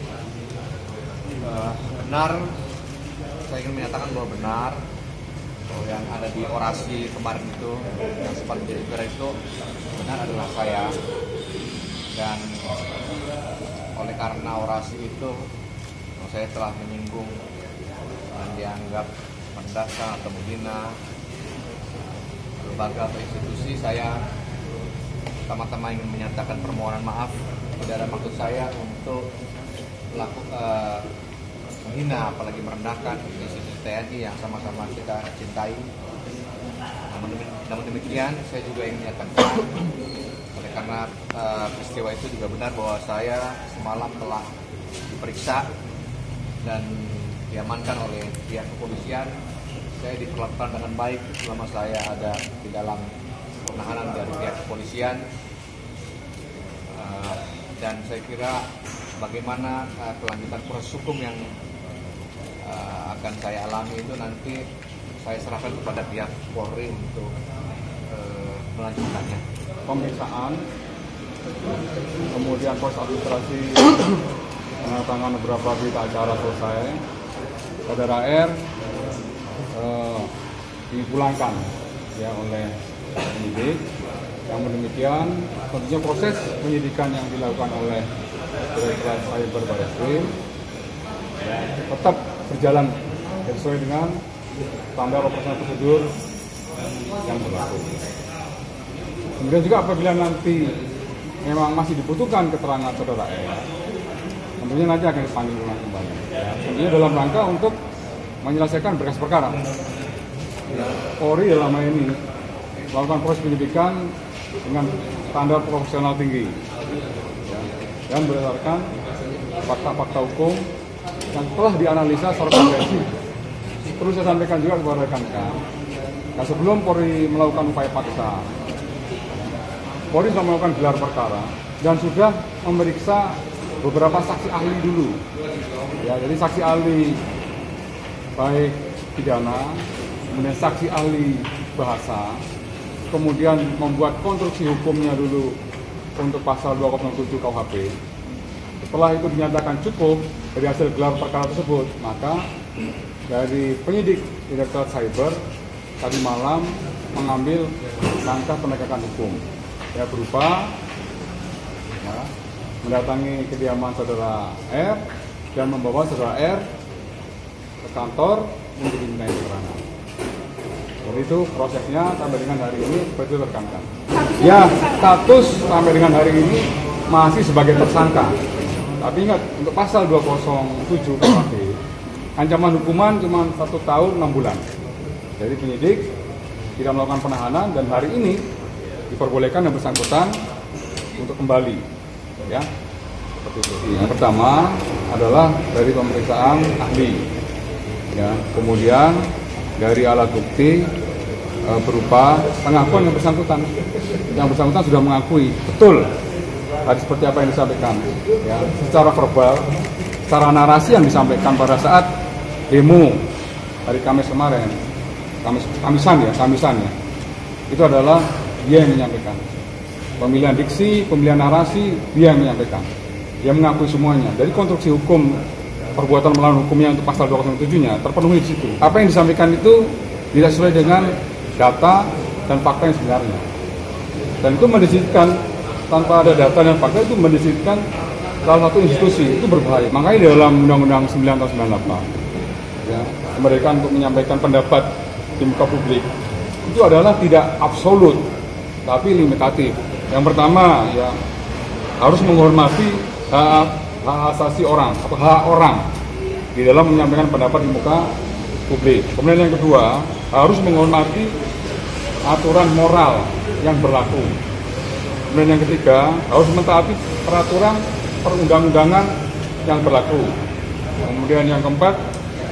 Jadi benar, saya ingin menyatakan bahwa benar bahwa yang ada di orasi kemarin itu, yang sempat menjadi viral itu benar adalah saya. Dan oleh karena orasi itu saya telah menyinggung dan dianggap mendasar atau menghina lembaga atau institusi, saya pertama-tama ingin menyatakan permohonan maaf. Tidak ada maksud saya untuk menghina apalagi merendahkan institusi TNI yang sama-sama kita cintai. Namun demikian saya juga ingin menyatakan oleh karena peristiwa itu juga benar bahwa saya semalam telah diperiksa dan diamankan oleh pihak kepolisian. Saya diperlakukan dengan baik selama saya ada di dalam penahanan dari pihak kepolisian. Dan saya kira bagaimana kelanjutan proses hukum yang akan saya alami itu nanti saya serahkan kepada pihak Polri untuk melanjutkannya. Pemeriksaan, kemudian proses administrasi, menandatangani beberapa berita acara selesai, saudara R dipulangkan ya oleh penyidik. Namun demikian, tentunya proses penyidikan yang dilakukan oleh Direktorat Cyber Barreskrim tetap berjalan sesuai dengan standar operasional prosedur yang berlaku. Kemudian juga apabila nanti memang masih dibutuhkan keterangan saudara E, tentunya nanti akan dipanggil ulang kembali. Ya, tentunya dalam rangka untuk menyelesaikan berkas perkara. Ya, Polri dalam hal ini melakukan proses penyidikan dengan standar profesional tinggi, ya, dan berdasarkan fakta-fakta hukum yang telah dianalisa secara komprehensif. Perlu saya sampaikan juga kepada rekan-rekan, nah, sebelum Polri melakukan upaya paksa, Polri sudah melakukan gelar perkara dan sudah memeriksa beberapa saksi ahli dulu. Ya, jadi saksi ahli baik pidana, kemudian saksi ahli bahasa, kemudian membuat konstruksi hukumnya dulu untuk pasal 207 KUHP. Setelah itu dinyatakan cukup dari hasil gelar perkara tersebut, maka dari penyidik Direktorat Cyber tadi malam mengambil langkah penegakan hukum, ya, berupa ya, mendatangi kediaman saudara R dan membawa saudara R ke kantor untuk dimintai keterangan. Jadi itu prosesnya sampai dengan hari ini seperti rekan-rekan. Ya, status sampai dengan hari ini masih sebagai tersangka. Tapi ingat, untuk pasal 207 KUHP, ancaman hukuman cuma 1 tahun 6 bulan. Jadi penyidik tidak melakukan penahanan dan hari ini diperbolehkan yang bersangkutan untuk kembali. Ya, seperti itu. Yang pertama adalah dari pemeriksaan ahli. Ya, kemudian dari alat bukti berupa pengakuan yang bersangkutan. Yang bersangkutan sudah mengakui betul tadi seperti apa yang disampaikan, ya, secara verbal, secara narasi yang disampaikan pada saat demo hari Kamis kemarin, Kamisan ya, itu adalah dia yang menyampaikan. Pemilihan diksi, pemilihan narasi, dia yang menyampaikan. Dia mengakui semuanya. Dari konstruksi hukum perbuatan melawan hukumnya untuk pasal 207-nya terpenuhi di situ. Apa yang disampaikan itu tidak sesuai dengan data dan fakta yang sebenarnya. Dan itu mendisipkan, tanpa ada data dan fakta itu mendisipkan salah satu institusi, itu berbahaya. Makanya di dalam Undang-Undang 9 tahun 98, ya, kemerdekaan untuk menyampaikan pendapat di muka publik itu adalah tidak absolut, tapi limitatif. Yang pertama, ya, harus menghormati hak asasi orang atau hak orang di dalam menyampaikan pendapat di muka publik. Kemudian yang kedua, harus menghormati aturan moral yang berlaku. Kemudian yang ketiga, harus mentaati peraturan perundang-undangan yang berlaku. Kemudian yang keempat,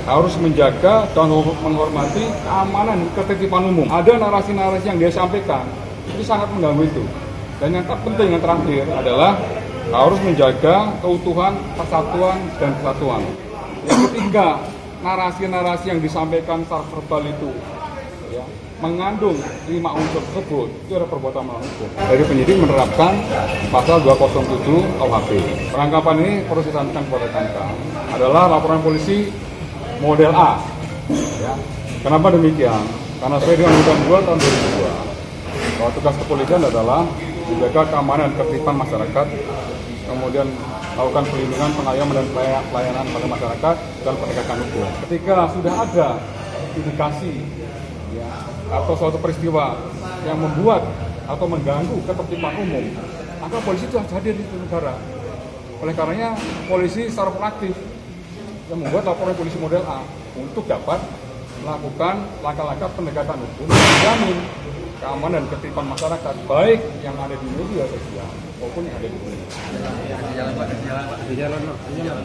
harus menjaga dan menghormati keamanan ketertiban umum. Ada narasi-narasi yang dia sampaikan, itu sangat mengganggu itu. Dan yang terpenting, yang terakhir adalah harus menjaga keutuhan, persatuan, dan kesatuan. Yang ketiga, narasi-narasi yang disampaikan secara verbal itu ya, mengandung 5 unsur tersebut, itu adalah perbuatan melawan hukum. Dari penyidik menerapkan pasal 207 KUHP. Penangkapan ini perlu saya sampaikan kepada rekan-rekan adalah laporan polisi model A. Ya. Kenapa demikian? Karena sesuai dengan Undang-Undang 2 tahun 2002, bahwa tugas kepolisian adalah menjaga keamanan dan ketertiban masyarakat, kemudian melakukan perlindungan, pengayoman dan pelayanan pada masyarakat dan penegakan hukum. Ketika sudah ada indikasi ya, atau suatu peristiwa yang membuat atau mengganggu ketertiban umum, maka polisi itu harus hadir di negara. Oleh karenanya polisi secara proaktif yang membuat laporan polisi model A untuk dapat melakukan langkah-langkah penegakan hukum yang menjamin keamanan dan ketertiban masyarakat, baik yang ada di media sosial maupun yang ada di dunia. Di jalan, Pak. Di jalan.